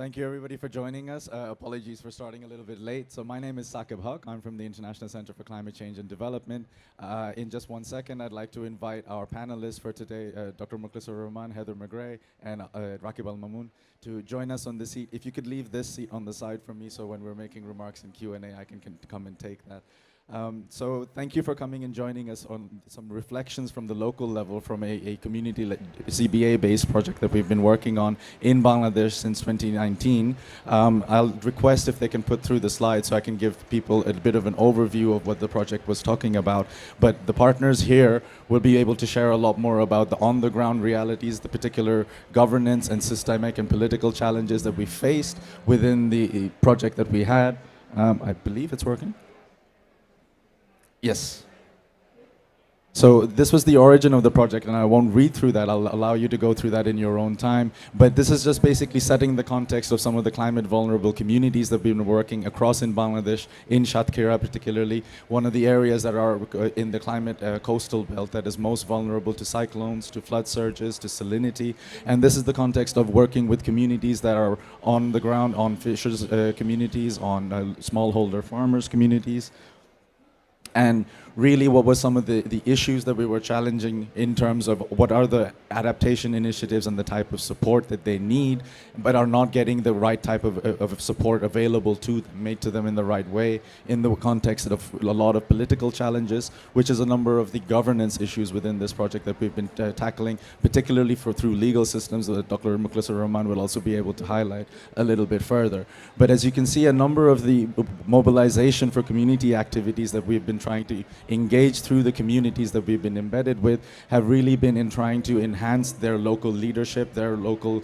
Thank you, everybody, for joining us. Apologies for starting a little bit late. So my name is Saqib Haq. I'm from the International Center for Climate Change and Development. In just 1 second, I'd like to invite our panelists for today, Dr. Mukhlisur Rahman, Heather McGray, and Rakib Al-Mamoun, to join us on the seat. If you could leave this seat on the side for me, so when we're making remarks in Q&A, I can come and take that. So thank you for coming and joining us on some reflections from the local level from a community CBA-based project that we've been working on in Bangladesh since 2019. I'll request if they can put through the slides so I can give people a bit of an overview of what the project was talking about. But the partners here will be able to share a lot more about the on-the-ground realities, the particular governance and systemic and political challenges that we faced within the project that we had. I believe it's working. Yes. So this was the origin of the project, and I won't read through that. I'll allow you to go through that in your own time. But this is just basically setting the context of some of the climate vulnerable communities that we've been working across in Bangladesh, in Shatkhira particularly, one of the areas that are in the climate coastal belt that is most vulnerable to cyclones, to flood surges, to salinity. And this is the context of working with communities that are on the ground, on fishers communities, on smallholder farmers communities. And really what were some of the issues that we were challenging in terms of what are the adaptation initiatives and the type of support that they need, but are not getting the right type of support available to them, made to them in the right way, in the context of a lot of political challenges, which is a number of the governance issues within this project that we've been tackling, particularly through legal systems that Dr. Mukhlisur Rahman will also be able to highlight a little bit further. But as you can see, a number of the mobilization for community activities that we've been trying to engage through the communities that we've been embedded with have really been in trying to enhance their local leadership, their local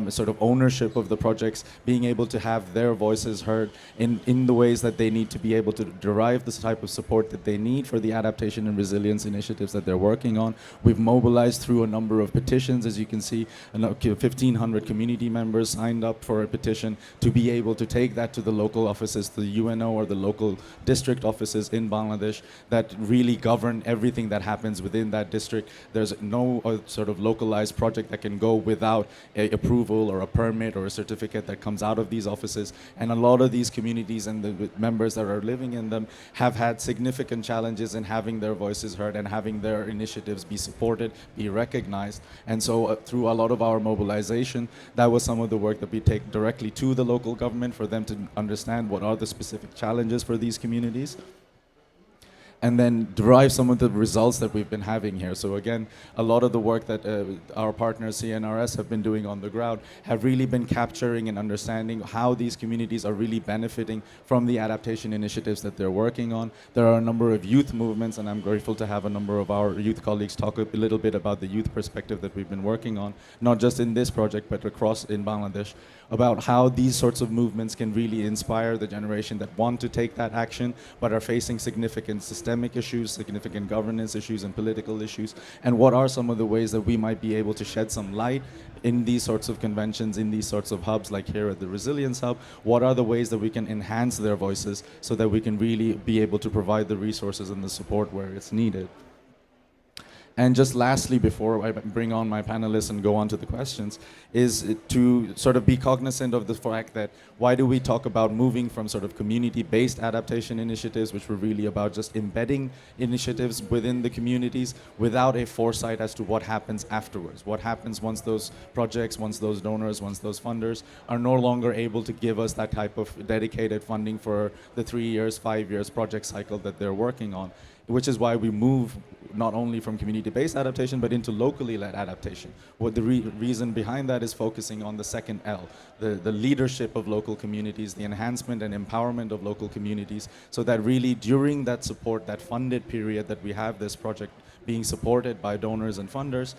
sort of ownership of the projects, being able to have their voices heard in the ways that they need to be able to derive this type of support that they need for the adaptation and resilience initiatives that they're working on. We've mobilized through a number of petitions. As you can see, 1,500 community members signed up for a petition to be able to take that to the local offices, the UNO or the local district offices in Bangladesh that really govern everything that happens within that district. There's no sort of localized project that can go without a approval or a permit or a certificate that comes out of these offices. And a lot of these communities and the members that are living in them have had significant challenges in having their voices heard and having their initiatives be supported, be recognized. And so through a lot of our mobilization, that was some of the work that we take directly to the local government for them to understand what are the specific challenges for these communities, and then derive some of the results that we've been having here. So again, a lot of the work that our partners CNRS have been doing on the ground have really been capturing and understanding how these communities are really benefiting from the adaptation initiatives that they're working on. There are a number of youth movements, and I'm grateful to have a number of our youth colleagues talk a little bit about the youth perspective that we've been working on, not just in this project, but across in Bangladesh, about how these sorts of movements can really inspire the generation that want to take that action, but are facing significant systemic issues, significant governance issues and political issues, and what are some of the ways that we might be able to shed some light in these sorts of conventions, in these sorts of hubs like here at the Resilience Hub. What are the ways that we can enhance their voices so that we can really be able to provide the resources and the support where it's needed? And just lastly, before I bring on my panelists and go on to the questions, is to sort of be cognizant of the fact that why do we talk about moving from sort of community-based adaptation initiatives, which were really about just embedding initiatives within the communities without a foresight as to what happens afterwards? What happens once those projects, once those donors, once those funders are no longer able to give us that type of dedicated funding for the 3 years, 5 years project cycle that they're working on? Which is why we move not only from community-based adaptation, but into locally led adaptation. What the reason behind that is focusing on the second L, the leadership of local communities, the enhancement and empowerment of local communities, so that really during that support, that funded period that we have this project being supported by donors and funders,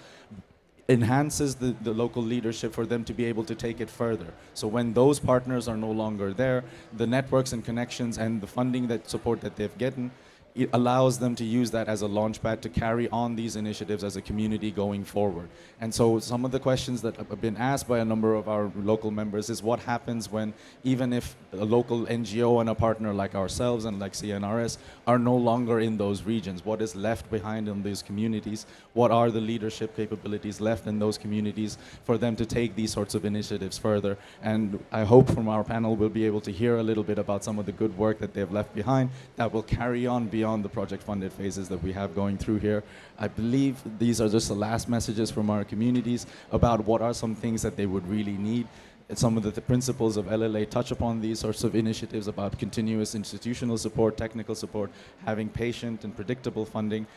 enhances the local leadership for them to be able to take it further. So when those partners are no longer there, the networks and connections and the funding that support that they've gotten it allows them to use that as a launchpad to carry on these initiatives as a community going forward. And so some of the questions that have been asked by a number of our local members is what happens when, even if a local NGO and a partner like ourselves and like CNRS are no longer in those regions, what is left behind in these communities? What are the leadership capabilities left in those communities for them to take these sorts of initiatives further? And I hope from our panel we'll be able to hear a little bit about some of the good work that they've left behind that will carry on beyond the project funded phases that we have going through here. I believe these are just the last messages from our communities about what are some things that they would really need. Some of the principles of LLA touch upon these sorts of initiatives about continuous institutional support, technical support, having patient and predictable funding,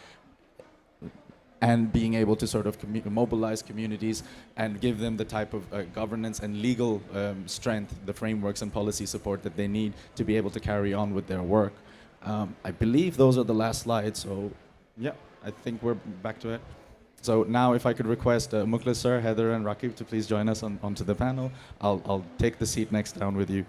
and being able to sort of mobilize communities and give them the type of governance and legal strength, the frameworks and policy support that they need to be able to carry on with their work. I believe those are the last slides, so yeah, I think we're back to it. So now if I could request Mukhlis sir, Heather and Rakib to please join us onto the panel. I'll take the seat next down with you.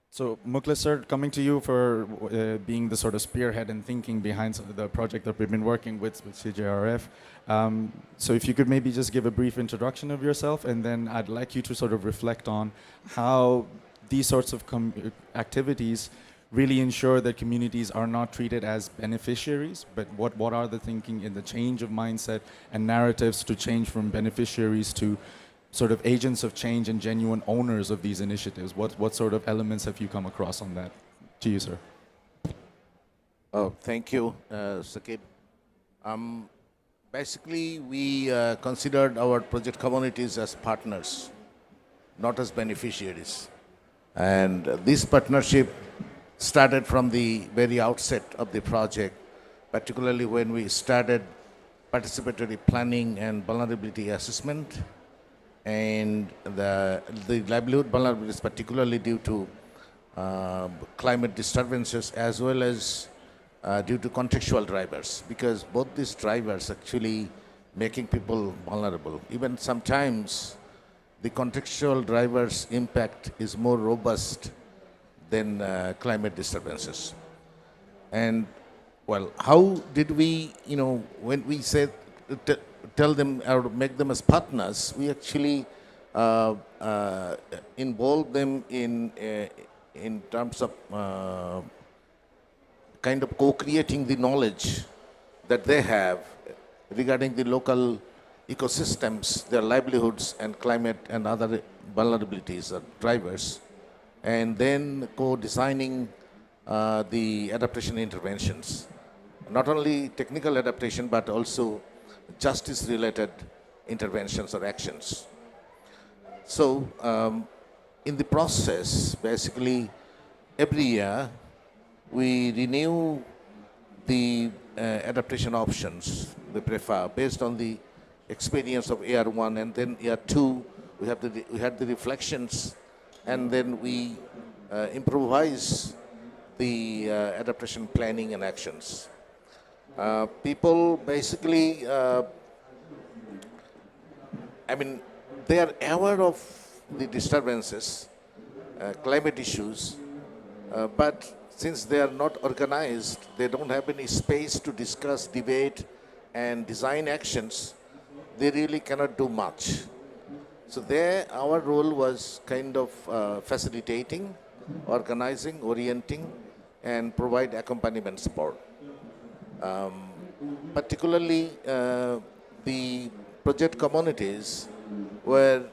So Mukhlis sir, coming to you for being the sort of spearhead and thinking behind the project that we've been working with CJRF. So if you could maybe just give a brief introduction of yourself, and then I'd like you to sort of reflect on how these sorts of activities really ensure that communities are not treated as beneficiaries, but what are the thinking in the change of mindset and narratives to change from beneficiaries to sort of agents of change and genuine owners of these initiatives? What sort of elements have you come across on that? To you, sir. Oh, thank you, Sakib. Basically, we considered our project communities as partners, not as beneficiaries. And this partnership started from the very outset of the project, particularly when we started participatory planning and vulnerability assessment. And the livelihood vulnerability is particularly due to climate disturbances as well as due to contextual drivers, because both these drivers actually making people vulnerable. Even sometimes the contextual drivers impact is more robust than climate disturbances. And well, how did we, when we said tell them or make them as partners, we actually involve them in terms of kind of co-creating the knowledge that they have regarding the local ecosystems, their livelihoods and climate and other vulnerabilities or drivers, and then co-designing the adaptation interventions. Not only technical adaptation, but also justice-related interventions or actions. So in the process, basically, every year we renew the adaptation options, the PREFA, based on the experience of year one, and then year two, we had the reflections, and then we improvise the adaptation planning and actions. People basically, they are aware of the disturbances, climate issues, but since they are not organized, they don't have any space to discuss, debate, and design actions, they really cannot do much. So there, our role was kind of facilitating, organizing, orienting, and provide accompaniment support. Particularly, the project communities were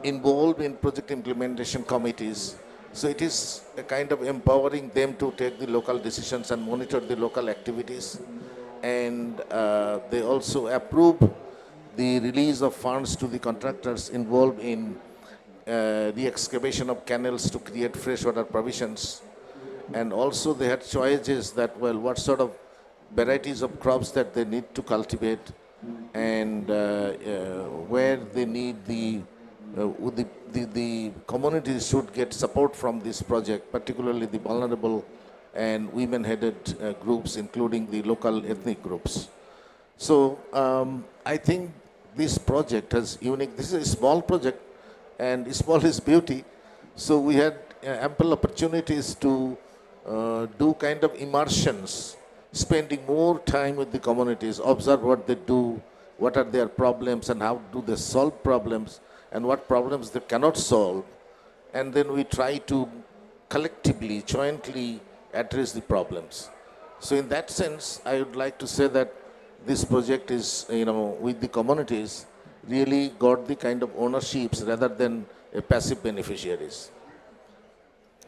involved in project implementation committees. So it is a kind of empowering them to take the local decisions and monitor the local activities. And they also approve the release of funds to the contractors involved in the excavation of canals to create freshwater provisions. And also they had choices that, well, what sort of varieties of crops that they need to cultivate, and where they need the the communities should get support from this project, particularly the vulnerable and women-headed groups, including the local ethnic groups. So I think this project has unique. This is a small project, and small is beauty. So we had ample opportunities to do kind of immersions, spending more time with the communities, observe what they do, what are their problems, and how do they solve problems, and what problems they cannot solve, and then we try to collectively, jointly address the problems. So in that sense, I would like to say that this project is, with the communities, really got the kind of ownerships rather than a passive beneficiaries.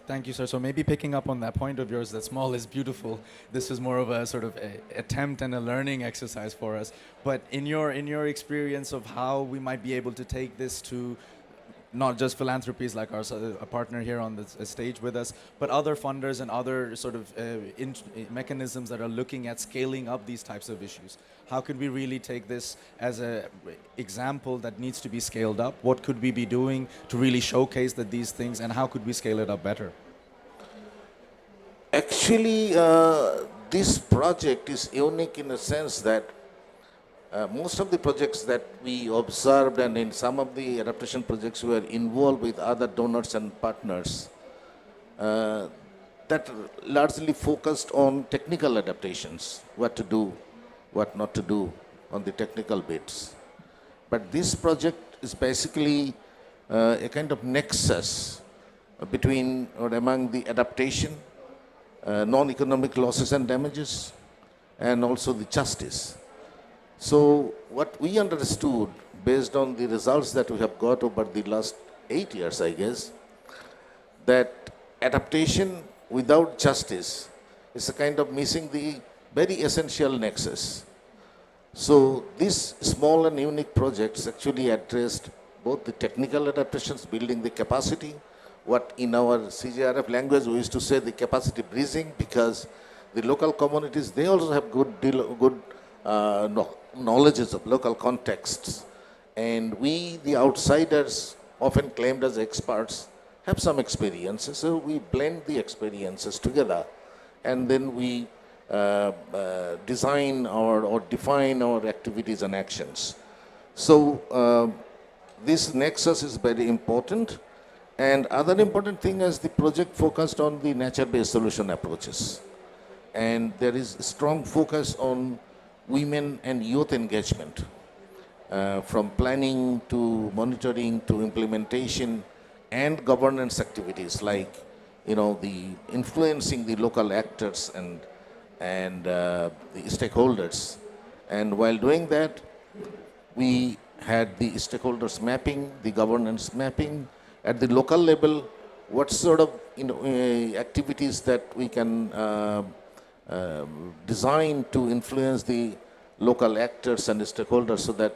Thank you, sir. So maybe picking up on that point of yours that small is beautiful, this is more of a sort of attempt and a learning exercise for us. But in your experience of how we might be able to take this to not just philanthropies like our a partner here on the stage with us, but other funders and other sort of mechanisms that are looking at scaling up these types of issues. How could we really take this as an example that needs to be scaled up? What could we be doing to really showcase that these things, and how could we scale it up better? Actually, this project is unique in a sense that most of the projects that we observed, and in some of the adaptation projects, we were involved with other donors and partners that largely focused on technical adaptations, what to do, what not to do on the technical bits. But this project is basically a kind of nexus between or among the adaptation, non-economic losses and damages, and also the justice. So what we understood based on the results that we have got over the last 8 years, I guess, that adaptation without justice is a kind of missing the very essential nexus. So these small and unique projects actually addressed both the technical adaptations, building the capacity, what in our CJRF language we used to say the capacity bridging, because the local communities, they also have good knowledges of local contexts. And we, the outsiders, often claimed as experts, have some experiences. So we blend the experiences together, and then we design or define our activities and actions. So this nexus is very important. And other important thing is the project focused on the nature-based solution approaches. And there is a strong focus on women and youth engagement, from planning to monitoring to implementation and governance activities like, the influencing the local actors and the stakeholders. And while doing that, we had the stakeholders mapping, the governance mapping at the local level, what sort of activities that we can design to influence the local actors and stakeholders so that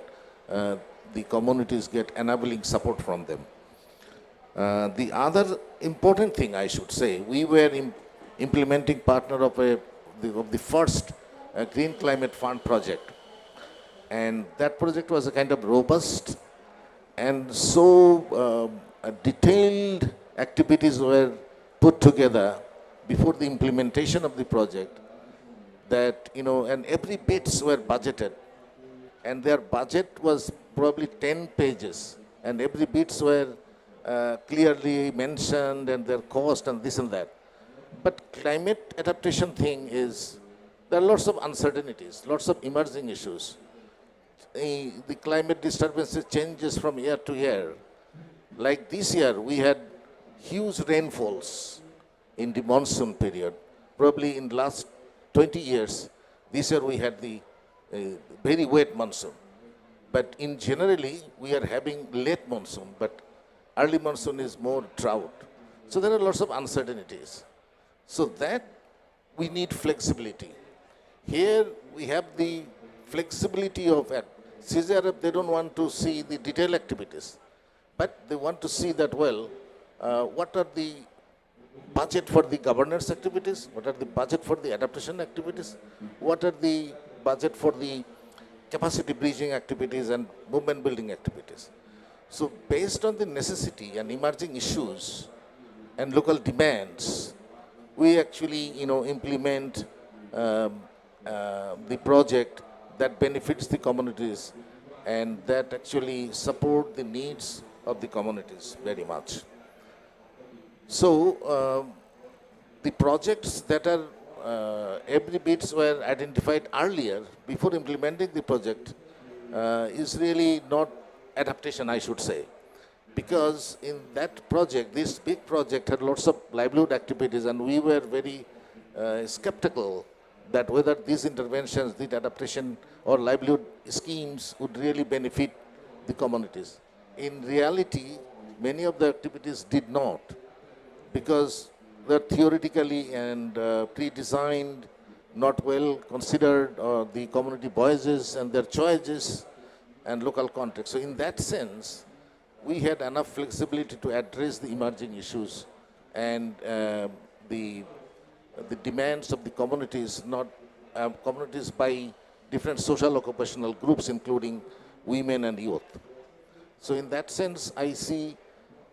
the communities get enabling support from them. The other important thing I should say, we were implementing partner of the first Green Climate Fund project. And that project was a kind of robust and so detailed activities were put together before the implementation of the project that, and every bits were budgeted. And their budget was probably 10 pages. And every bits were clearly mentioned and their cost and this and that. But climate adaptation thing is, there are lots of uncertainties, lots of emerging issues. The climate disturbances changes from year to year. Like this year, we had huge rainfalls in the monsoon period. Probably in the last 20 years, this year we had the very wet monsoon. But in generally, we are having late monsoon, but early monsoon is more drought. So there are lots of uncertainties. So that we need flexibility. Here we have the flexibility of CZRF, they don't want to see the detailed activities, but they want to see that, well, what are the budget for the governance activities, what are the budget for the adaptation activities, what are the budget for the capacity bridging activities and movement building activities. So based on the necessity and emerging issues and local demands, we actually, implement the project that benefits the communities and that actually support the needs of the communities very much. So the projects that are every bits were identified earlier before implementing the project is really not adaptation, I should say, because in that project, this big project had lots of livelihood activities, and we were very skeptical that whether these interventions, the adaptation or livelihood schemes would really benefit the communities. In reality, many of the activities did not, because they're theoretically and pre-designed, not well considered the community voices and their choices and local context. So in that sense, we had enough flexibility to address the emerging issues and the demands of the communities, not communities by different social occupational groups, including women and youth. So in that sense, I see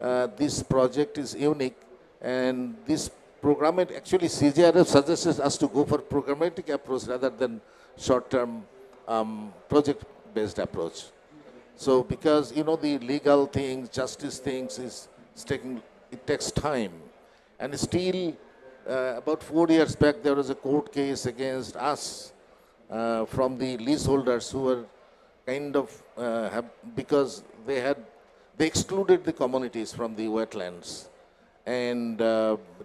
this project is unique, and this program, actually CJRF suggests us to go for programmatic approach rather than short-term project-based approach. So because, the legal things, justice things it takes time. And still, about 4 years back, there was a court case against us from the leaseholders who were kind of, because they excluded the communities from the wetlands and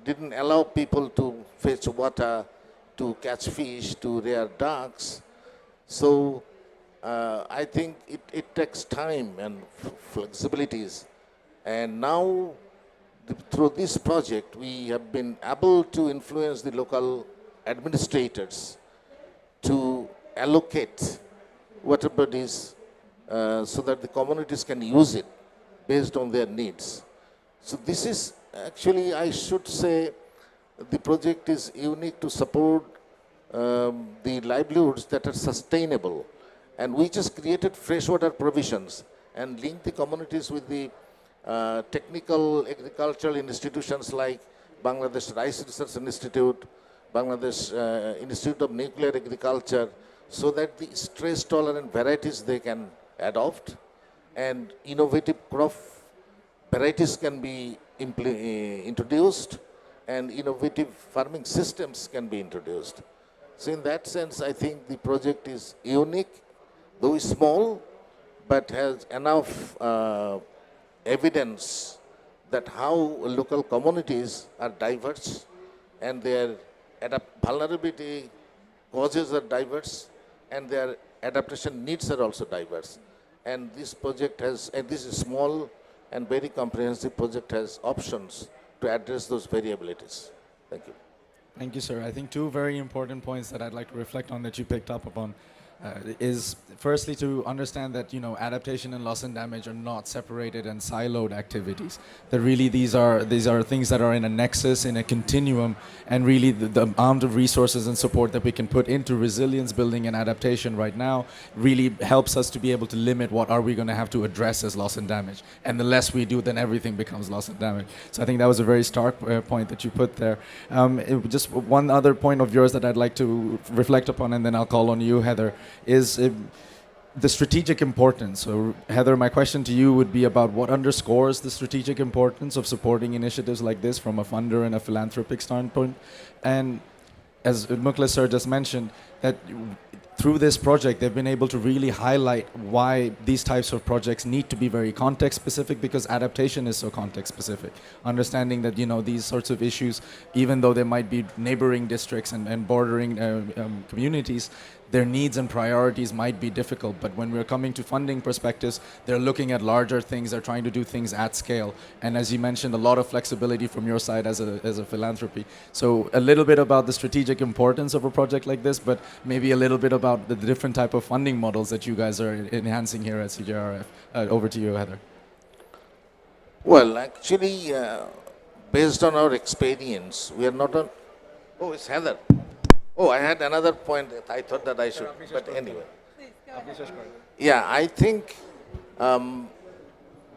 didn't allow people to fetch water, to catch fish, to rear ducks. So I think it takes time and flexibilities. And now, through this project, we have been able to influence the local administrators to allocate water bodies so that the communities can use it based on their needs. So this is actually, I should say, the project is unique to support the livelihoods that are sustainable. And we just created freshwater provisions and linked the communities with the technical agricultural institutions like Bangladesh Rice Research Institute, Bangladesh Institute of Nuclear Agriculture, so that the stress-tolerant varieties they can adopt and innovative crop varieties can be introduced and innovative farming systems can be introduced. So in that sense, I think the project is unique, though it's small, but has enough evidence that how local communities are diverse and their vulnerability causes are diverse and their adaptation needs are also diverse. And this project has, and this is small and very comprehensive project, has options to address those variabilities. Thank you. Thank you, sir. I think two very important points that I'd like to reflect on that you picked up upon is firstly to understand that adaptation and loss and damage are not separated and siloed activities. That really these are things that are in a nexus, in a continuum, and really the amount of resources and support that we can put into resilience building and adaptation right now really helps us to be able to limit what are we going to have to address as loss and damage. And the less we do, then everything becomes loss and damage. So I think that was a very stark point that you put there. Just one other point of yours that I'd like to reflect upon, and then I'll call on you, Heather, is the strategic importance. So Heather, my question to you would be about what underscores the strategic importance of supporting initiatives like this from a funder and a philanthropic standpoint. And as Mukhlis sir just mentioned, that through this project, they've been able to really highlight why these types of projects need to be very context specific, because adaptation is so context specific. Understanding that, these sorts of issues, even though there might be neighboring districts and bordering communities, their needs and priorities might be difficult. But when we're coming to funding perspectives, they're looking at larger things, they're trying to do things at scale. And as you mentioned, a lot of flexibility from your side as a philanthropy. So a little bit about the strategic importance of a project like this, but maybe a little bit about the different type of funding models that you guys are enhancing here at CJRF. Over to you, Heather. Well, actually, based on our experience, we are not on... Oh, it's Heather. Oh, I had another point that I thought that I should, but anyway. Yeah, I think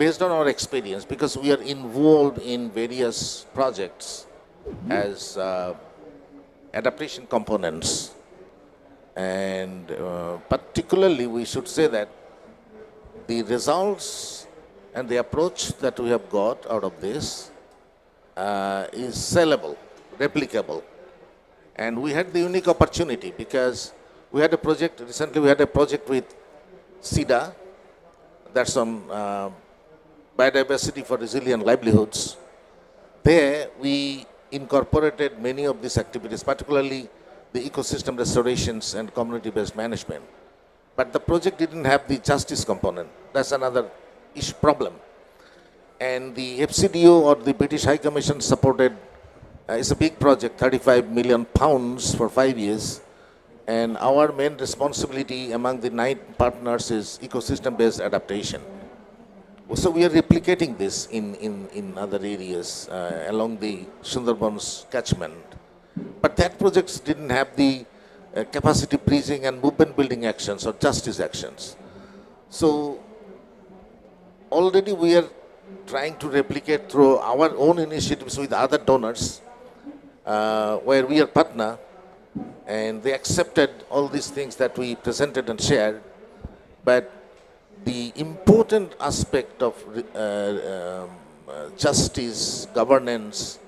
based on our experience, because we are involved in various projects as adaptation components, and particularly we should say that the results and the approach that we have got out of this is sellable, replicable. And we had the unique opportunity because we had a project, recently we had a project with SIDA, that's on biodiversity for resilient livelihoods. There we incorporated many of these activities, particularly the ecosystem restorations and community-based management. But the project didn't have the justice component. That's another problem. And the FCDO or the British High Commission supported, it's a big project, 35 million pounds for 5 years. And our main responsibility among the 9 partners is ecosystem-based adaptation. So we are replicating this in other areas along the Sundarbans catchment. But that project didn't have the capacity bridging and movement building actions or justice actions. So already we are trying to replicate through our own initiatives with other donors where we are partner, and they accepted all these things that we presented and shared. But the important aspect of justice, governance,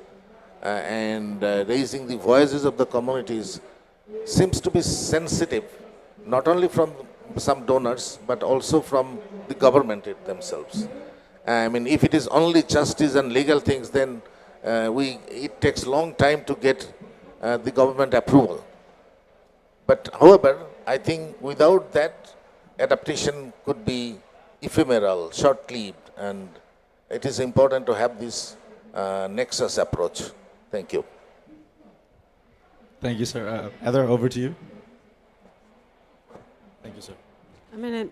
and raising the voices of the communities seems to be sensitive, not only from some donors, but also from the government themselves. I mean, if it is only justice and legal things, then it takes long time to get the government approval. But however, I think without that, adaptation could be ephemeral, short-lived, and it is important to have this nexus approach. Thank you. Thank you, sir. Heather, over to you. Thank you, sir. I mean,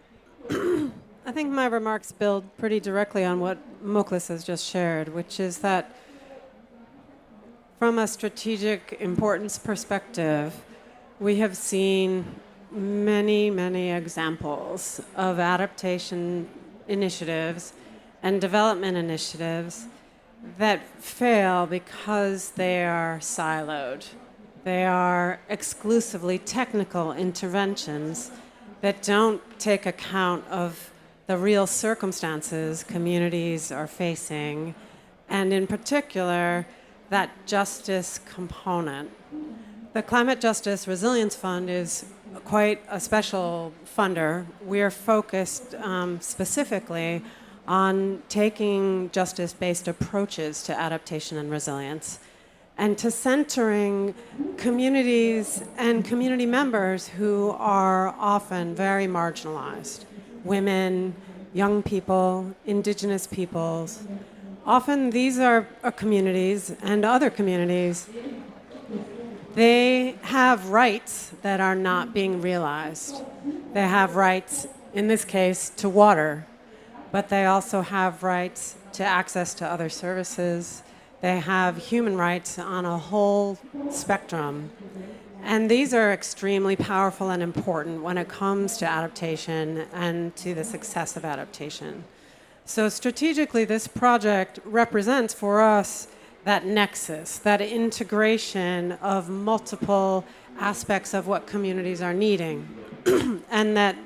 I think my remarks build pretty directly on what Muklis has just shared, which is that from a strategic importance perspective, we have seen many, many examples of adaptation initiatives and development initiatives that fail because they are siloed. They are exclusively technical interventions that don't take account of the real circumstances communities are facing, and in particular, that justice component. The Climate Justice Resilience Fund is quite a special funder. We are focused specifically on taking justice-based approaches to adaptation and resilience, and to centering communities and community members who are often very marginalized. Women, young people, indigenous peoples. Often these are communities and other communities. They have rights that are not being realized. They have rights, in this case, to water, but they also have rights to access to other services. They have human rights on a whole spectrum. And these are extremely powerful and important when it comes to adaptation and to the success of adaptation. So strategically, this project represents for us that nexus, that integration of multiple aspects of what communities are needing. And that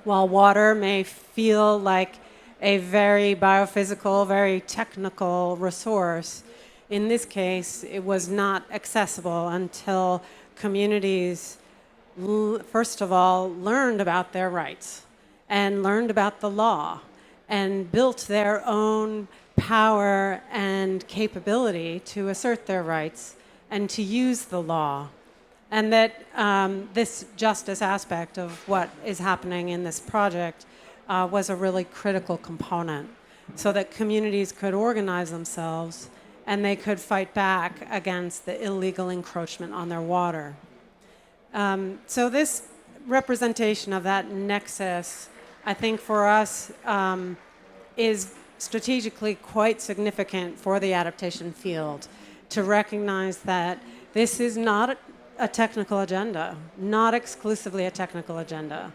while water may feel like a very biophysical, very technical resource, in this case, it was not accessible until communities, first of all, learned about their rights and learned about the law and built their own power and capability to assert their rights and to use the law. And that this justice aspect of what is happening in this project was a really critical component, so that communities could organize themselves and they could fight back against the illegal encroachment on their water. So this representation of that nexus, I think for us, is strategically quite significant for the adaptation field, to recognize that this is not a technical agenda, not exclusively a technical agenda.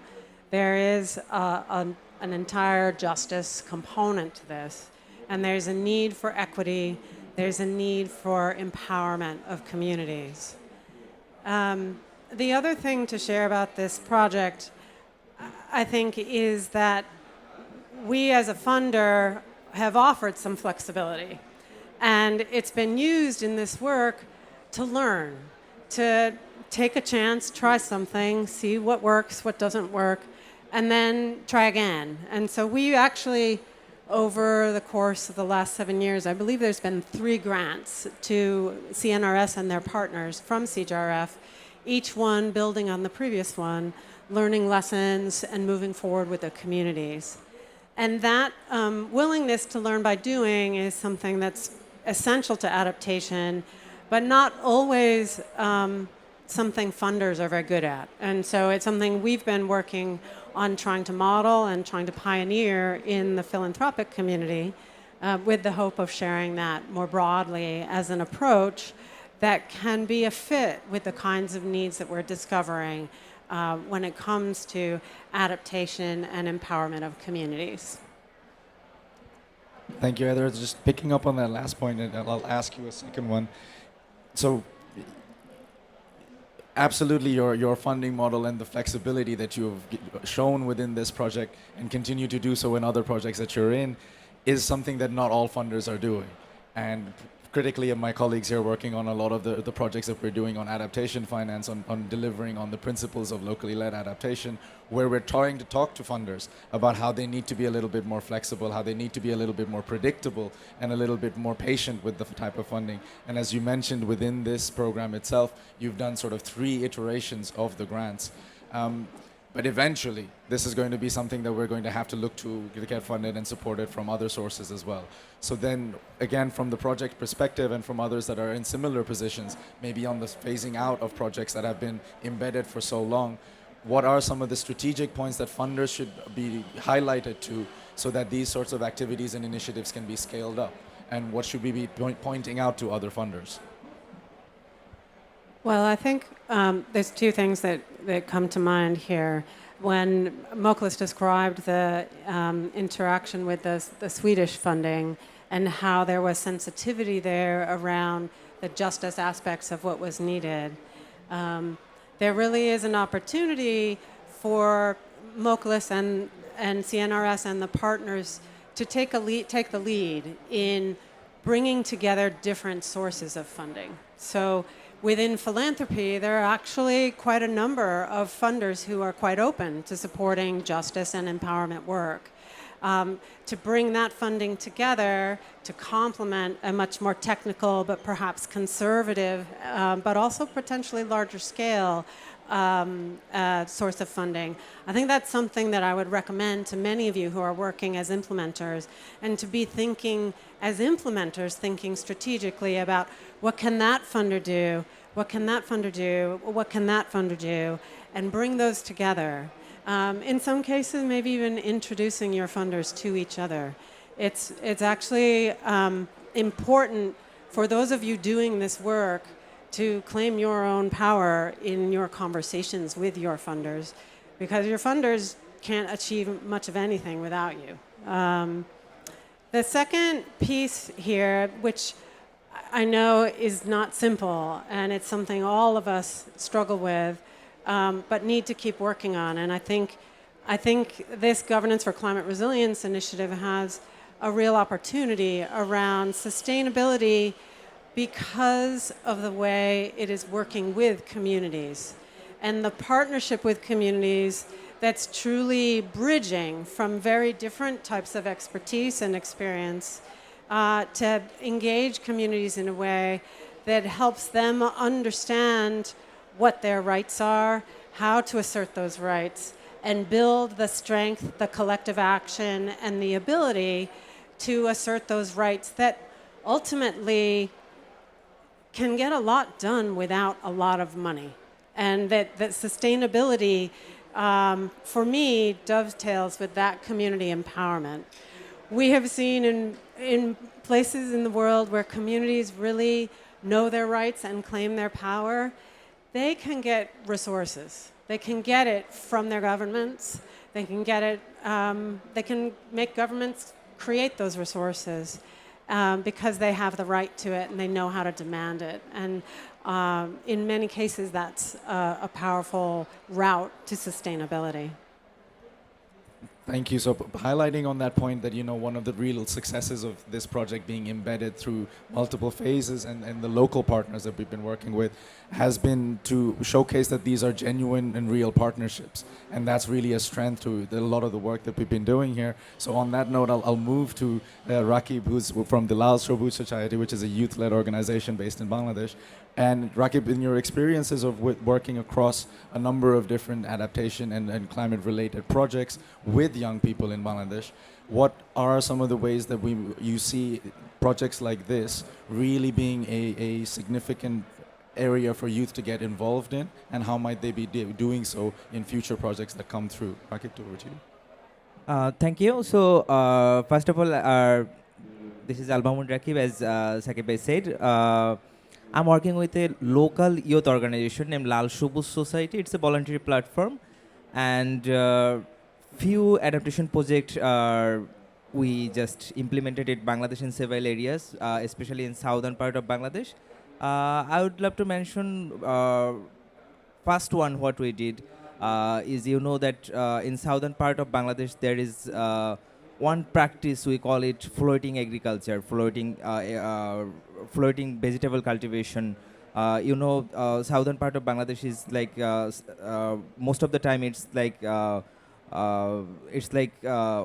There is an an entire justice component to this. And there's a need for equity, there's a need for empowerment of communities. The other thing to share about this project, I think, is that we as a funder have offered some flexibility. And it's been used in this work to learn, to take a chance, try something, see what works, what doesn't work, and then try again. And so we actually, over the course of the last 7 years, I believe there's been 3 grants to CNRS and their partners from CJRF, each one building on the previous one, learning lessons and moving forward with the communities. And that willingness to learn by doing is something that's essential to adaptation, but not always something funders are very good at. And so it's something we've been working on trying to model and trying to pioneer in the philanthropic community with the hope of sharing that more broadly as an approach that can be a fit with the kinds of needs that we're discovering when it comes to adaptation and empowerment of communities. Thank you, Heather. Just picking up on that last point, and I'll ask you a second one. So, absolutely, your funding model and the flexibility that you've shown within this project and continue to do so in other projects that you're in is something that not all funders are doing. And critically, my colleagues here working on a lot of the projects that we're doing on adaptation finance, on delivering on the principles of locally led adaptation, where we're trying to talk to funders about how they need to be a little bit more flexible, how they need to be a little bit more predictable, and a little bit more patient with the type of funding. And as you mentioned, within this program itself, you've done sort of 3 iterations of the grants. But eventually, this is going to be something that we're going to have to look to get funded and supported from other sources as well. So then, again, from the project perspective and from others that are in similar positions, maybe on the phasing out of projects that have been embedded for so long, what are some of the strategic points that funders should be highlighted to so that these sorts of activities and initiatives can be scaled up? And what should we be pointing out to other funders? Well, I think there's 2 things that come to mind here. When Moklis described the interaction with the Swedish funding and how there was sensitivity there around the justice aspects of what was needed, there really is an opportunity for Moklis and CNRS and the partners to take the lead in bringing together different sources of funding. So within philanthropy, there are actually quite a number of funders who are quite open to supporting justice and empowerment work. To bring that funding together to complement a much more technical but perhaps conservative, but also potentially larger scale source of funding. I think that's something that I would recommend to many of you who are working as implementers, and to be thinking as implementers, thinking strategically about what can that funder do, what can that funder do, what can that funder do, and bring those together. In some cases, maybe even introducing your funders to each other. It's actually important for those of you doing this work to claim your own power in your conversations with your funders, because your funders can't achieve much of anything without you. The second piece here, which I know is not simple, and it's something all of us struggle with, but need to keep working on. And I think this Governance for Climate Resilience initiative has a real opportunity around sustainability because of the way it is working with communities and the partnership with communities that's truly bridging from very different types of expertise and experience to engage communities in a way that helps them understand what their rights are, how to assert those rights, and build the strength, the collective action, and the ability to assert those rights that ultimately can get a lot done without a lot of money. And that sustainability, for me, dovetails with that community empowerment. We have seen in places in the world where communities really know their rights and claim their power, they can get resources. They can get it from their governments. They can get it. They can make governments create those resources because they have the right to it and they know how to demand it. And in many cases, that's a powerful route to sustainability. Thank you. So highlighting on that point that, one of the real successes of this project being embedded through multiple phases and the local partners that we've been working with has been to showcase that these are genuine and real partnerships. And that's really a strength to a lot of the work that we've been doing here. So on that note, I'll move to Rakib, who's from the Lal Shobuj Society, which is a youth-led organization based in Bangladesh. And Rakib, in your experiences of working across a number of different adaptation and climate-related projects with young people in Bangladesh, what are some of the ways that you see projects like this really being a significant area for youth to get involved in, and how might they be doing so in future projects that come through? Rakib, over to you. Thank you. So, first of all, this is Albamun Rakib, as Sakib Bhai said. I'm working with a local youth organization named Lal Shobuj Society. It's a voluntary platform, and few adaptation projects we just implemented in Bangladesh in several areas, especially in southern part of Bangladesh. I would love to mention first one what we did is that in southern part of Bangladesh there is one practice we call it floating agriculture, floating vegetable cultivation. Southern part of Bangladesh is like most of the time it's like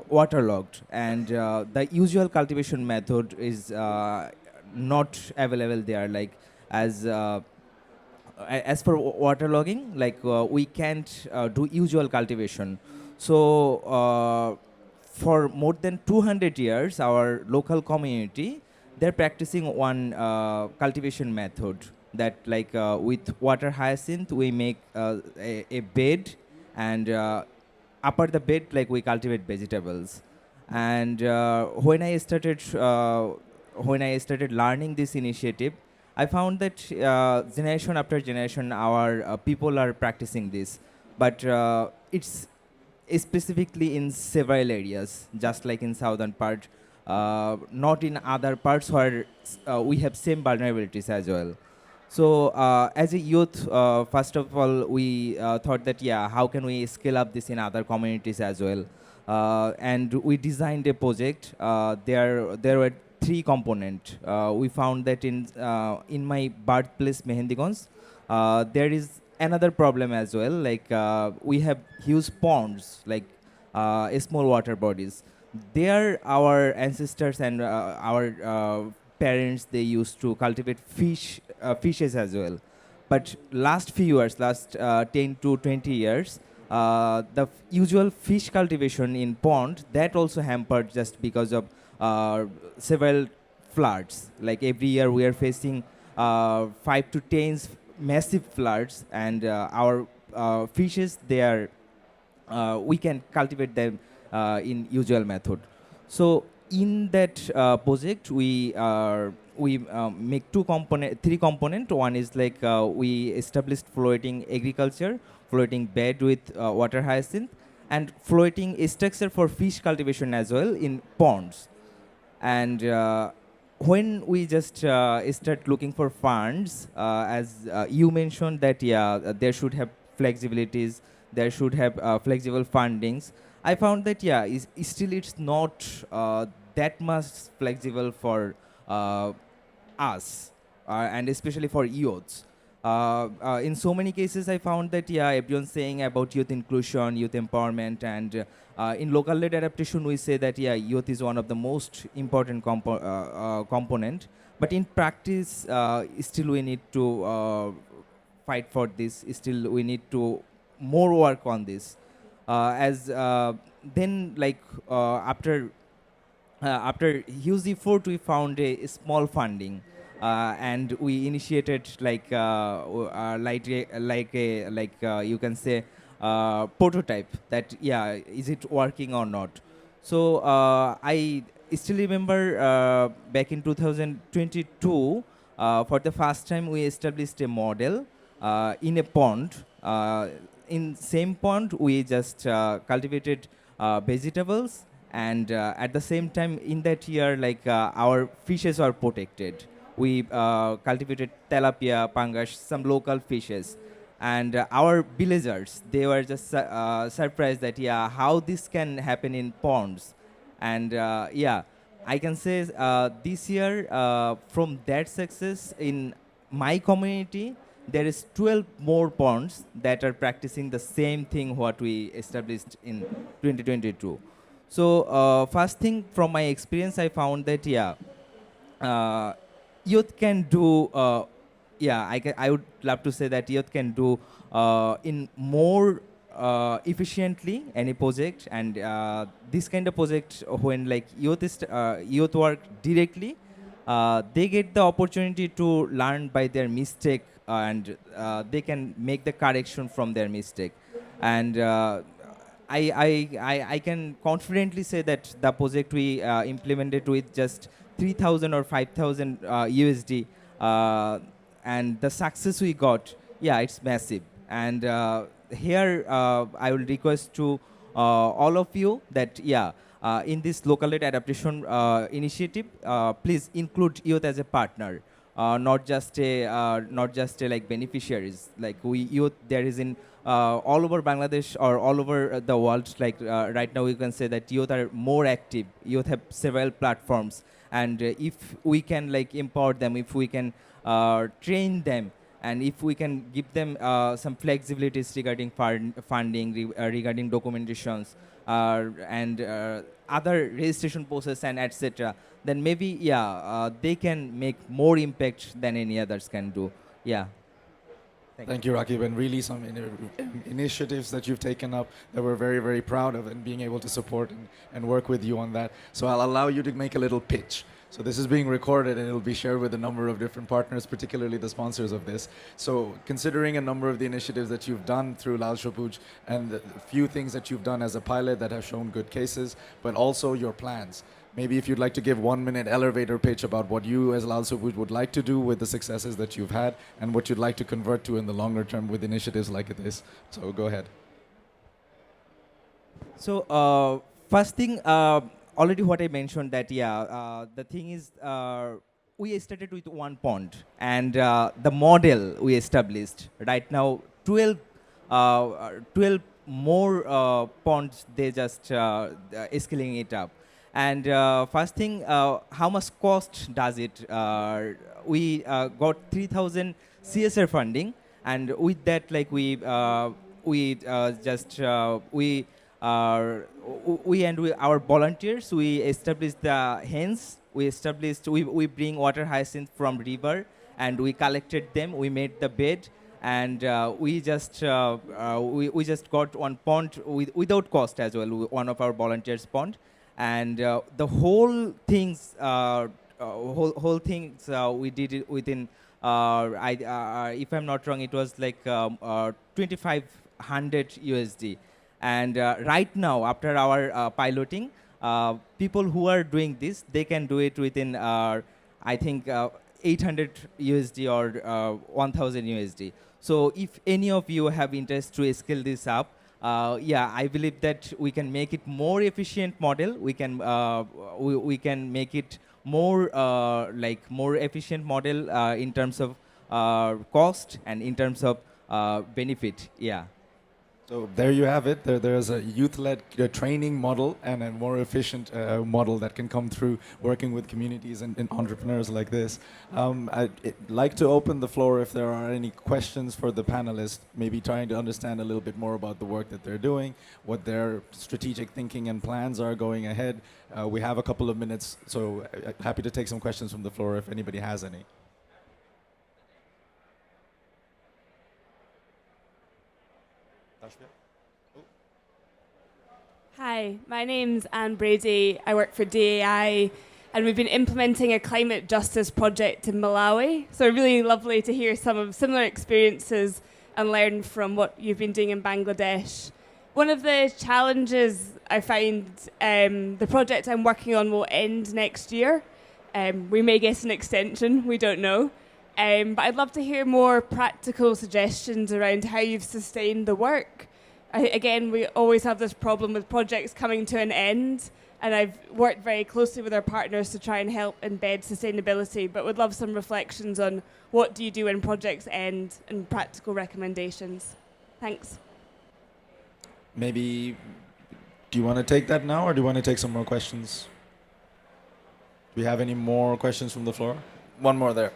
waterlogged, and the usual cultivation method is not available there. Like as as for waterlogging, like we can't do usual cultivation. So for more than 200 years, our local community, they're practicing one cultivation method that like with water hyacinth, we make a bed, and upper the bed, like we cultivate vegetables. And when I started learning this initiative, I found that generation after generation, our people are practicing this, but it's specifically in several areas, just like in southern part, not in other parts where we have same vulnerabilities as well. So as a youth, first of all, we thought that, yeah, how can we scale up this in other communities as well? And we designed a project. There were three components. We found that in my birthplace, Mehendiganj, there is another problem as well. Like we have huge ponds, like small water bodies. There, our ancestors and our parents, they used to cultivate fishes as well. But last few years, last 10 to 20 years, the usual fish cultivation in pond, that also hampered just because of several floods. Like every year we are facing 5 to 10 massive floods, and our fishes, they are we can cultivate them in usual method. So in that project, we make three component. One is like we established floating agriculture, floating bed with water hyacinth, and floating structure for fish cultivation as well in ponds. And when we just start looking for funds, as you mentioned that, yeah, there should have flexibilities, there should have flexible fundings. I found that, yeah, still it's not that much flexible for us, and especially for youths. In so many cases, I found that, yeah, everyone's saying about youth inclusion, youth empowerment, and in local-led adaptation, we say that, yeah, youth is one of the most important component. But in practice, still we need to fight for this. Still, we need to more work on this. Then, like after huge effort, we found a small funding, and we initiated like you can say prototype that, yeah, is it working or not. So I still remember back in 2022, for the first time we established a model in a pond. in same pond we just cultivated vegetables, and at the same time in that year like our fishes were protected. We cultivated tilapia, pangas, some local fishes, and our villagers, they were just surprised that yeah, how this can happen in ponds. And yeah, I can say this year from that success in my community, there is 12 more ponds that are practicing the same thing what we established in 2022. So first thing from my experience, I found that yeah, uh, youth can do I would love to say that youth can do in more efficiently any project, and this kind of project when like youth work directly, they get the opportunity to learn by their mistake, and they can make the correction from their mistake. And I can confidently say that the project we implemented with just 3,000 or 5,000 USD, and the success we got, yeah, it's massive. And here I will request to all of you that yeah, in this local aid adaptation initiative, please include youth as a partner, not just a like beneficiaries. Like we youth there is in all over Bangladesh or all over the world. Like right now, we can say that youth are more active. Youth have several platforms, and if we can like empower them, if we can train them, and if we can give them some flexibilities regarding funding, regarding documentations, and other registration process and etc., then maybe yeah, they can make more impact than any others can do. Yeah. Thank you, Rakib, and really some initiatives that you've taken up that we're very, very proud of, and being able to support and work with you on that. So I'll allow you to make a little pitch. So this is being recorded and it'll be shared with a number of different partners, particularly the sponsors of this. So considering a number of the initiatives that you've done through Lal Shopuj and the few things that you've done as a pilot that have shown good cases, but also your plans. Maybe if you'd like to give 1 minute elevator pitch about what you as Lal Shopuj would like to do with the successes that you've had and what you'd like to convert to in the longer term with initiatives like this. So go ahead. So first thing, already what I mentioned that yeah, the thing is we started with one pond, and the model we established right now 12 more ponds, they just scaling it up. And first thing, how much cost does it? We got 3,000 CSR funding, and with that, like we and our volunteers, we established the hens. We bring water hyacinth from river, and we collected them. We made the bed, and we just got one pond without cost as well. One of our volunteers pond, and the whole things we did it within. If I'm not wrong, it was like 2,500 USD. And right now, after our piloting, people who are doing this, they can do it within, I think, 800 USD or 1,000 USD. So if any of you have interest to scale this up, yeah, I believe that we can make it more efficient model. We can make it more more efficient model in terms of cost and in terms of benefit. Yeah. So there you have it. There's a youth-led training model and a more efficient model that can come through working with communities and entrepreneurs like this. I'd like to open the floor if there are any questions for the panelists, maybe trying to understand a little bit more about the work that they're doing, what their strategic thinking and plans are going ahead. We have a couple of minutes, so happy to take some questions from the floor if anybody has any. Hi, my name's Anne Brady. I work for DAI, and we've been implementing a climate justice project in Malawi. So really lovely to hear some of similar experiences and learn from what you've been doing in Bangladesh. One of the challenges I find, the project I'm working on will end next year. We may get an extension, we don't know. But I'd love to hear more practical suggestions around how you've sustained the work. Again, we always have this problem with projects coming to an end, and I've worked very closely with our partners to try and help embed sustainability, but would love some reflections on what do you do when projects end and practical recommendations. Thanks. Maybe, do you want to take that now, or do you want to take some more questions? Do we have any more questions from the floor? One more there.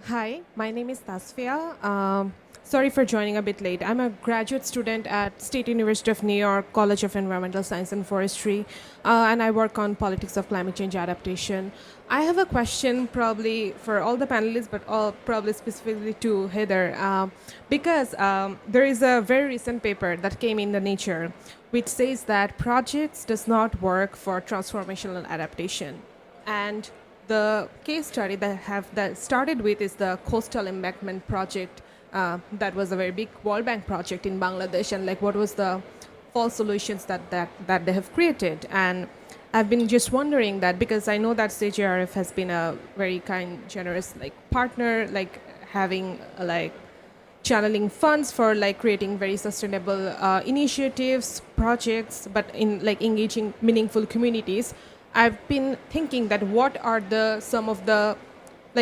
Hi, my name is Tasfia. Sorry for joining a bit late. I'm a graduate student at State University of New York College of Environmental Science and Forestry, and I work on politics of climate change adaptation. I have a question probably for all the panelists, but probably specifically to Heather, because there is a very recent paper that came in the Nature, which says that projects does not work for transformational adaptation. And the case study that started with is the coastal embankment project. That was a very big World Bank project in Bangladesh, and like what was the false solutions that they have created. And I've been just wondering that, because I know that CJRF has been a very kind, generous partner, having channeling funds for creating very sustainable initiatives, projects, but in engaging meaningful communities. I've been thinking that what are some of the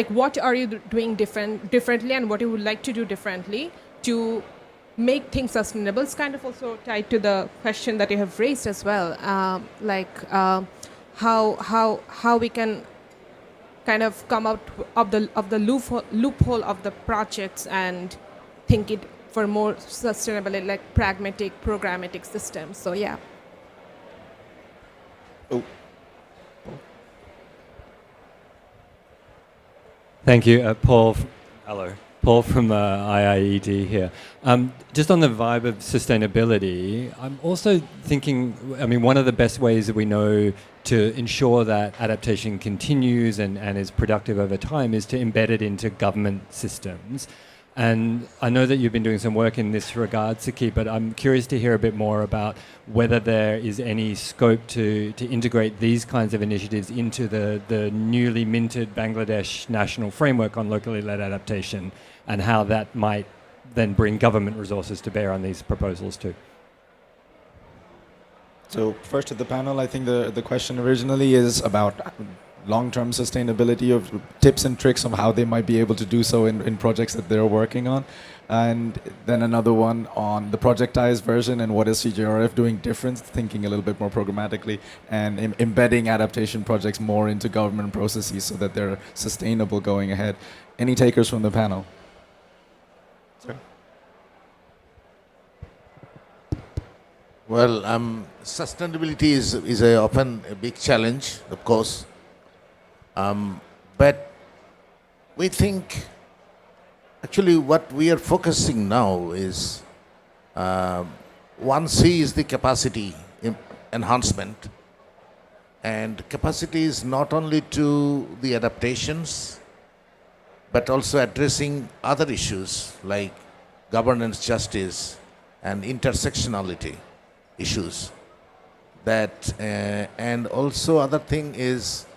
what are you doing differently, and what you would like to do differently to make things sustainable? It's kind of also tied to the question that you have raised as well, how we can kind of come out of the loophole of the projects and think it for more sustainable, pragmatic, programmatic systems. So yeah. Oh. Thank you, Paul. Hello, Paul from IIED here. Just on the vibe of sustainability, I'm also thinking, one of the best ways that we know to ensure that adaptation continues and is productive over time is to embed it into government systems. And I know that you've been doing some work in this regard, Saki, but I'm curious to hear a bit more about whether there is any scope to integrate these kinds of initiatives into the newly minted Bangladesh National Framework on Locally Led Adaptation, and how that might then bring government resources to bear on these proposals too. So first to the panel, I think the question originally is about long-term sustainability, of tips and tricks on how they might be able to do so in projects that they're working on. And then another one on the projectized version and what is CJRF doing different, thinking a little bit more programmatically, and embedding adaptation projects more into government processes so that they're sustainable going ahead. Any takers from the panel? Sorry. Well, sustainability is often a big challenge, of course. But we think actually what we are focusing now is 1C is the capacity enhancement. And capacity is not only to the adaptations, but also addressing other issues like governance, justice, and intersectionality issues. And also other thing is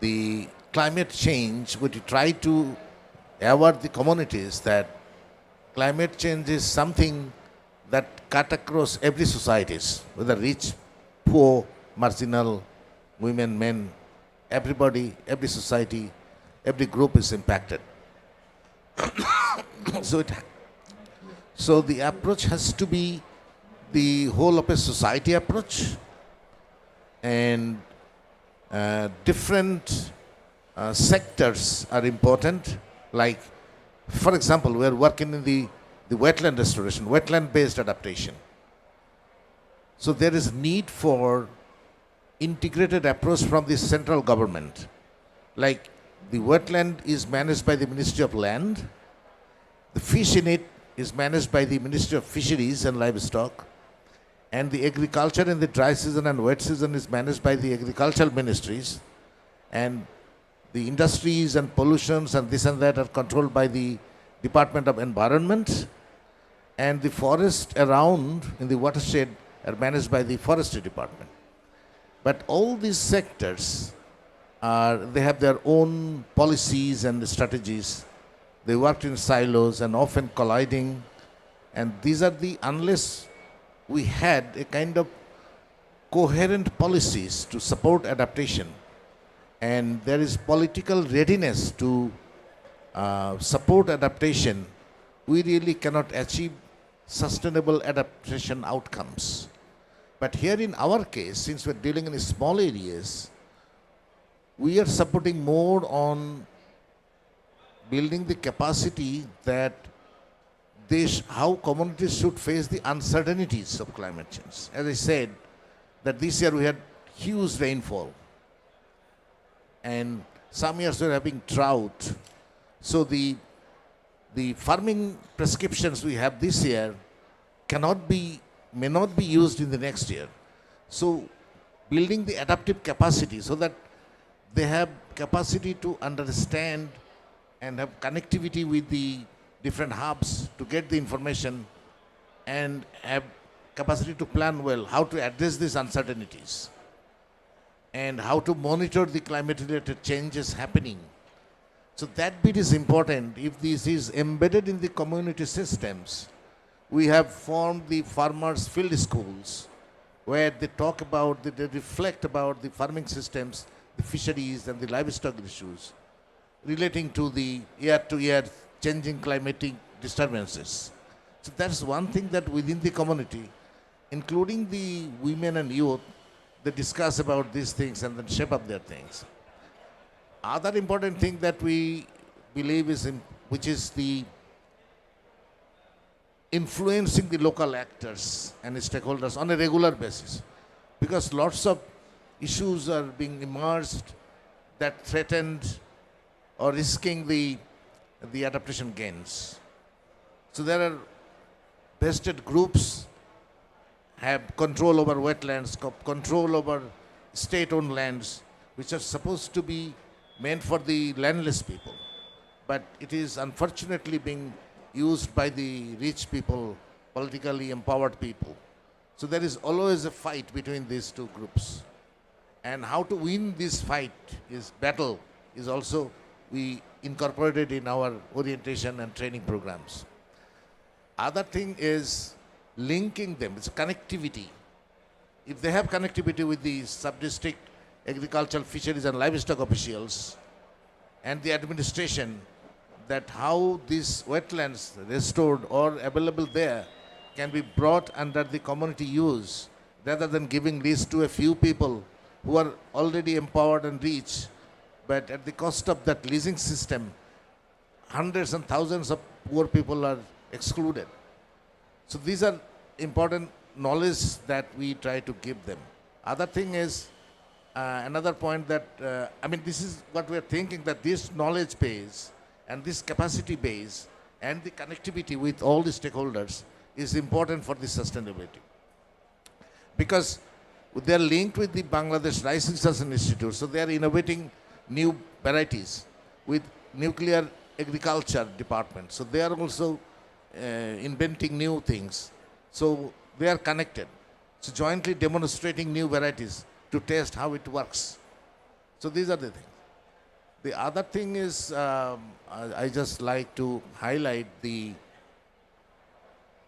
the climate change, would try to aware the communities that climate change is something that cut across every societies, whether rich, poor, marginal, women, men, everybody, every society, every group is impacted. So the approach has to be the whole of a society approach, and different sectors are important. Like, for example, we are working in the wetland restoration, wetland-based adaptation. So there is need for integrated approach from the central government. Like, the wetland is managed by the Ministry of Land, the fish in it is managed by the Ministry of Fisheries and Livestock, and the agriculture in the dry season and wet season is managed by the agricultural ministries, and the industries and pollutions and this and that are controlled by the Department of Environment, and the forest around in the watershed are managed by the forestry department. But all these sectors they have their own policies and strategies. They worked in silos and often colliding. And these are unless we had a kind of coherent policies to support adaptation, and there is political readiness to support adaptation, we really cannot achieve sustainable adaptation outcomes. But here in our case, since we're dealing in small areas, we are supporting more on building the capacity that how communities should face the uncertainties of climate change. As I said, that this year we had huge rainfall, and some years we're having drought. So the farming prescriptions we have this year may not be used in the next year. So building the adaptive capacity so that they have capacity to understand and have connectivity with the different hubs to get the information and have capacity to plan well how to address these uncertainties and how to monitor the climate related changes happening. So that bit is important. If this is embedded in the community systems, we have formed the farmers field schools where they talk about, they reflect about the farming systems, the fisheries and the livestock issues relating to the year-to-year changing climatic disturbances. So that's one thing that within the community, including the women and youth, they discuss about these things and then shape up their things. Other important thing that we believe is, which is the influencing the local actors and stakeholders on a regular basis, because lots of issues are being emerged that threatened or risking the adaptation gains. So there are vested groups have control over wetlands, control over state-owned lands, which are supposed to be meant for the landless people. But it is unfortunately being used by the rich people, politically empowered people. So there is always a fight between these two groups. And how to win this fight, battle, is also we incorporated in our orientation and training programs. Other thing is linking them, it's connectivity. If they have connectivity with the sub-district agricultural, fisheries and livestock officials and the administration, that how these wetlands restored or available there can be brought under the community use rather than giving lease to a few people who are already empowered and rich, but at the cost of that leasing system, hundreds and thousands of poor people are excluded. So these are important knowledge that we try to give them. Other thing is, another point that, this is what we are thinking, that this knowledge base and this capacity base and the connectivity with all the stakeholders is important for the sustainability. Because they are linked with the Bangladesh Rice Research Institute, so they are innovating new varieties with nuclear agriculture department. So they are also inventing new things. So they are connected. So jointly demonstrating new varieties to test how it works. So these are the things. The other thing is, I just like to highlight the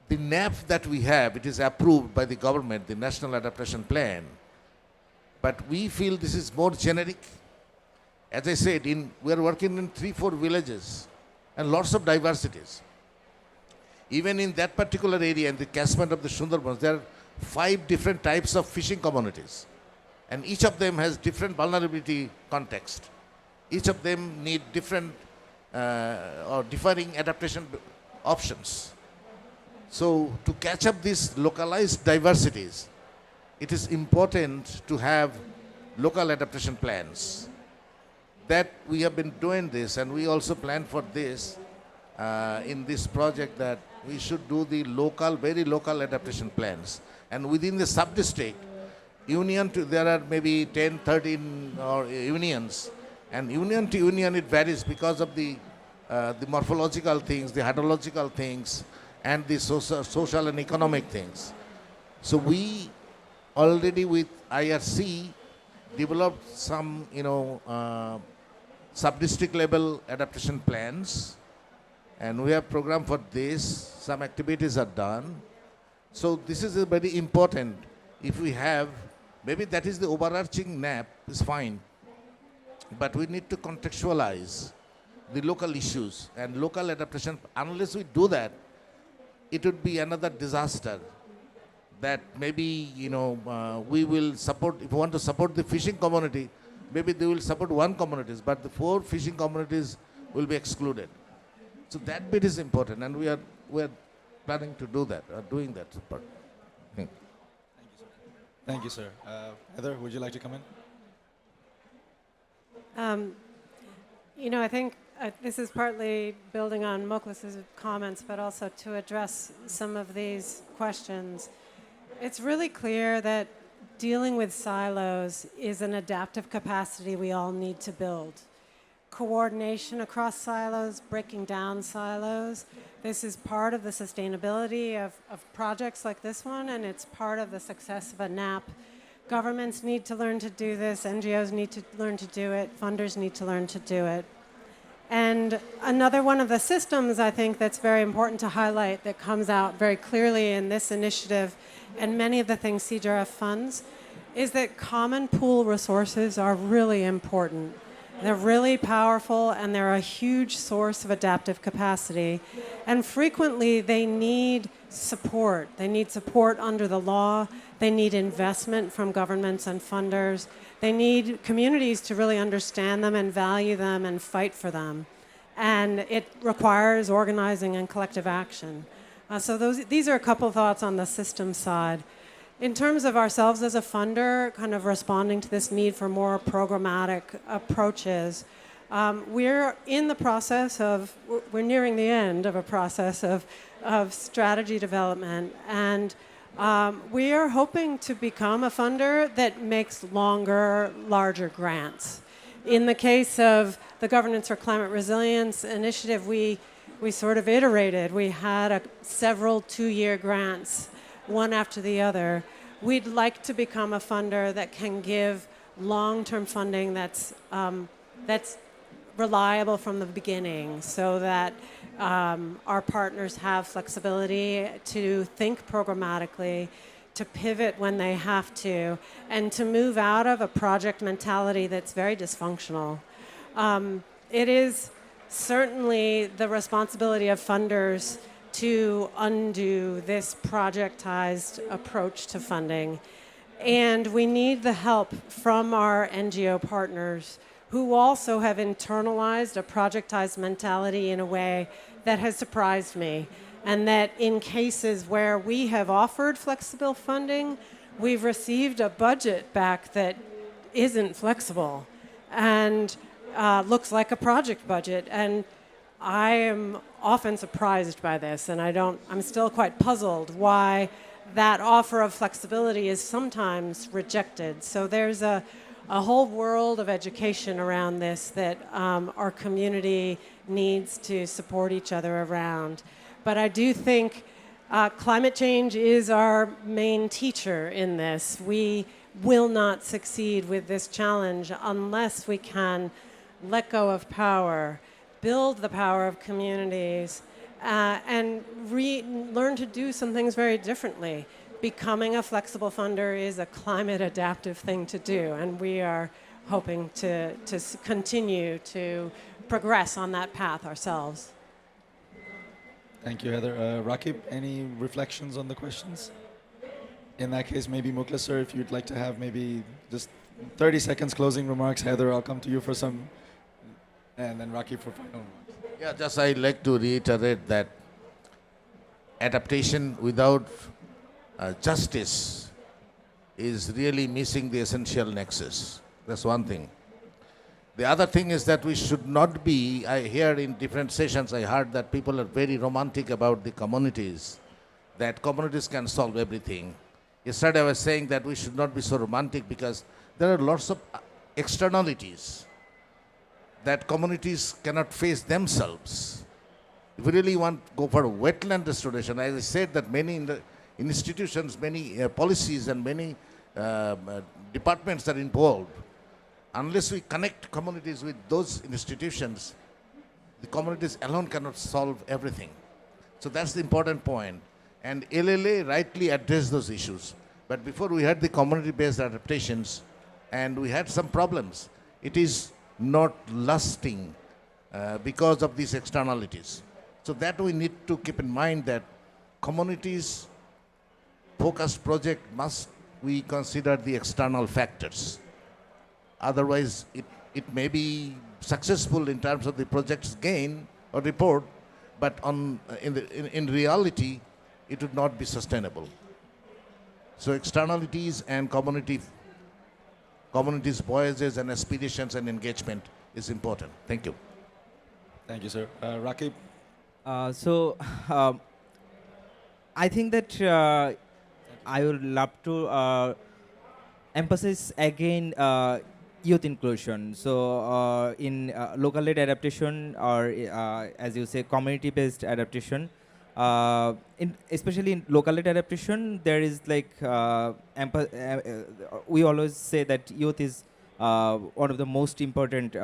NAP that we have. It is approved by the government, the National Adaptation Plan. But we feel this is more generic. As I said, we are working in 3-4 villages and lots of diversities. Even in that particular area, in the catchment of the Sundarbans, there are 5 different types of fishing communities. And each of them has different vulnerability context. Each of them need different or differing adaptation options. So to catch up these localized diversities, it is important to have local adaptation plans. That we have been doing this, and we also plan for this in this project, that we should do the local, very local adaptation plans. And within the sub-district, there are maybe 10, 13 or unions. And union to union it varies because of the morphological things, the hydrological things, and the social and economic things. So we already with IRC developed some, sub-district level adaptation plans, and we have program for this. Some activities are done. So this is very important. If we have, maybe that is the overarching NAP is fine, but we need to contextualize the local issues and local adaptation. Unless we do that, it would be another disaster. That maybe we will support, if we want to support the fishing community, maybe they will support one communities, but the 4 fishing communities will be excluded. So that bit is important, and we are planning to do that, or doing that part. Thank you, sir. Heather, would you like to come in? I think this is partly building on Moklas's comments, but also to address some of these questions. It's really clear that dealing with silos is an adaptive capacity we all need to build. Coordination across silos, breaking down silos. This is part of the sustainability of projects like this one, and it's part of the success of a NAP. Governments need to learn to do this, NGOs need to learn to do it, funders need to learn to do it. And another one of the systems I think that's very important to highlight that comes out very clearly in this initiative and many of the things CJRF funds is that common pool resources are really important. They're really powerful, and they're a huge source of adaptive capacity. And frequently, they need support. They need support under the law. They need investment from governments and funders. They need communities to really understand them and value them and fight for them. And it requires organizing and collective action. So these are a couple thoughts on the system side. In terms of ourselves as a funder, kind of responding to this need for more programmatic approaches, we're in the process of, we're nearing the end of a process of strategy development, and we are hoping to become a funder that makes longer, larger grants. In the case of the Governance for Climate Resilience initiative, we sort of iterated. We had several 2-year grants, one after the other. We'd like to become a funder that can give long-term funding that's reliable from the beginning, so that our partners have flexibility to think programmatically, to pivot when they have to, and to move out of a project mentality that's very dysfunctional. It is certainly the responsibility of funders to undo this projectized approach to funding. And we need the help from our NGO partners who also have internalized a projectized mentality in a way that has surprised me. And that in cases where we have offered flexible funding, we've received a budget back that isn't flexible and looks like a project budget. And I am often surprised by this, and I'm still quite puzzled why that offer of flexibility is sometimes rejected. So there's a whole world of education around this that our community needs to support each other around. But I do think climate change is our main teacher in this. We will not succeed with this challenge unless we can let go of power, build the power of communities, and learn to do some things very differently. Becoming a flexible funder is a climate adaptive thing to do, and we are hoping to continue to progress on that path ourselves. Thank you, Heather. Rakib, any reflections on the questions? In that case, maybe Muklas, sir, if you'd like to have maybe just 30 seconds closing remarks. Heather, I'll come to you for some, and then Rakib for final remarks. Yeah, just I'd like to reiterate that adaptation without justice is really missing the essential nexus. That's one thing. The other thing is that we should not be, I hear in different sessions, I heard that people are very romantic about the communities, that communities can solve everything. Yesterday I was saying that we should not be so romantic because there are lots of externalities that communities cannot face themselves. If we really want to go for wetland restoration, as I said that many institutions, many policies, and many departments are involved. Unless we connect communities with those institutions, the communities alone cannot solve everything. So that's the important point. And LLA rightly addressed those issues. But before we had the community-based adaptations, and we had some problems. It is not lasting because of these externalities. So that we need to keep in mind that communities focused project must we consider the external factors. Otherwise, it may be successful in terms of the project's gain or report, but in reality, it would not be sustainable. So externalities and communities' voices and aspirations and engagement is important. Thank you. Thank you, sir. Rakib? I think that I would love to emphasize again youth inclusion. So in local-led adaptation, or as you say, community-based adaptation, especially in local-led adaptation, there is like we always say that youth is one of the most important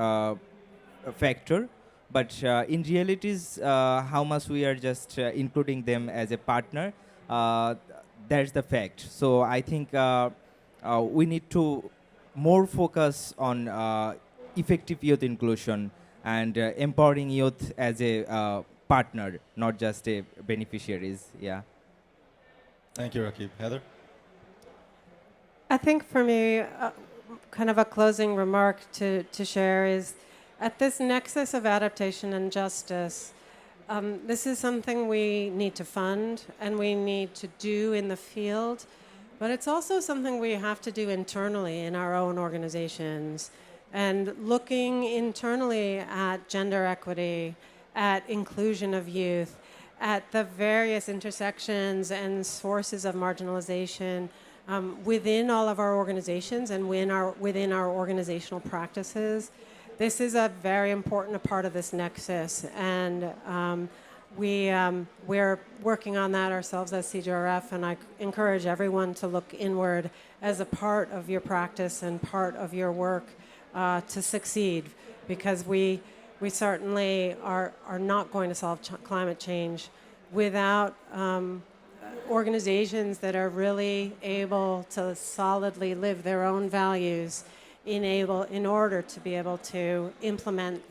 factor, but in realities, how much we are just including them as a partner, that's the fact. So I think we need to more focus on effective youth inclusion and empowering youth as a partner, not just a beneficiaries. Yeah. Thank you, Rakib. Heather? I think for me, kind of a closing remark to share is at this nexus of adaptation and justice, this is something we need to fund and we need to do in the field, but it's also something we have to do internally in our own organizations. And looking internally at gender equity, at inclusion of youth, at the various intersections and sources of marginalization within all of our organizations and within our organizational practices. This is a very important part of this nexus, and we're working on that ourselves as CGRF, and I encourage everyone to look inward as a part of your practice and part of your work to succeed, because we certainly are not going to solve climate change without organizations that are really able to solidly live their own values in order to be able to implement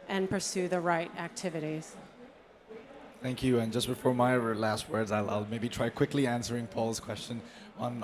and pursue the right activities. Thank you. And just before my last words, I'll maybe try quickly answering Paul's question on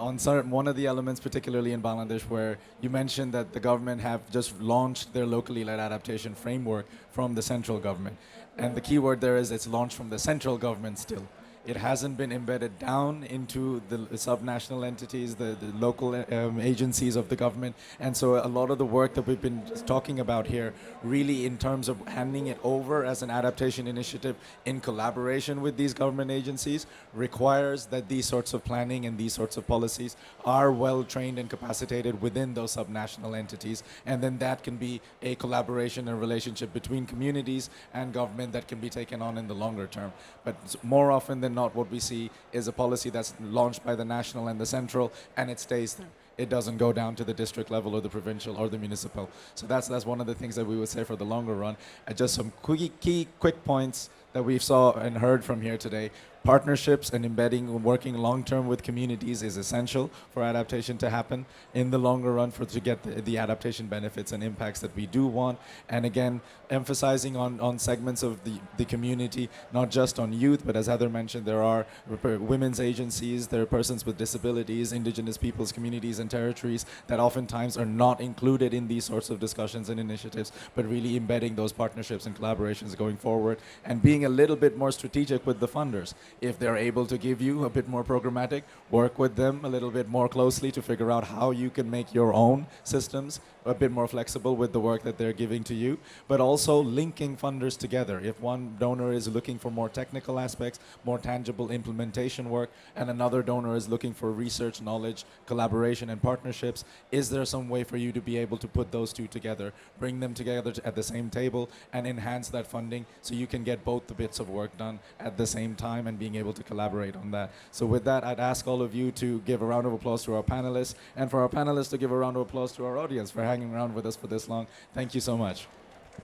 one of the elements, particularly in Bangladesh, where you mentioned that the government have just launched their locally led adaptation framework from the central government. And the key word there is it's launched from the central government still. It hasn't been embedded down into the subnational entities, the local agencies of the government. And so a lot of the work that we've been talking about here, really in terms of handing it over as an adaptation initiative in collaboration with these government agencies, requires that these sorts of planning and these sorts of policies are well trained and capacitated within those subnational entities. And then that can be a collaboration and relationship between communities and government that can be taken on in the longer term. But more often than not, what we see is a policy that's launched by the national and the central, and it stays there. It doesn't go down to the district level or the provincial or the municipal. So that's one of the things that we would say for the longer run. Just some quick points that we saw and heard from here today. Partnerships and embedding, working long-term with communities is essential for adaptation to happen in the longer run to get the adaptation benefits and impacts that we do want. And again, emphasizing on segments of the community, not just on youth, but as Heather mentioned, there are women's agencies, there are persons with disabilities, indigenous peoples, communities and territories that oftentimes are not included in these sorts of discussions and initiatives, but really embedding those partnerships and collaborations going forward and being a little bit more strategic with the funders. If they're able to give you a bit more programmatic, work with them a little bit more closely to figure out how you can make your own systems a bit more flexible with the work that they're giving to you, but also linking funders together. If one donor is looking for more technical aspects, more tangible implementation work, and another donor is looking for research, knowledge, collaboration, and partnerships, is there some way for you to be able to put those two together, bring them together at the same table, and enhance that funding so you can get both the bits of work done at the same time and being able to collaborate on that. So with that, I'd ask all of you to give a round of applause to our panelists, and for our panelists to give a round of applause to our audience for hanging around with us for this long. Thank you so much.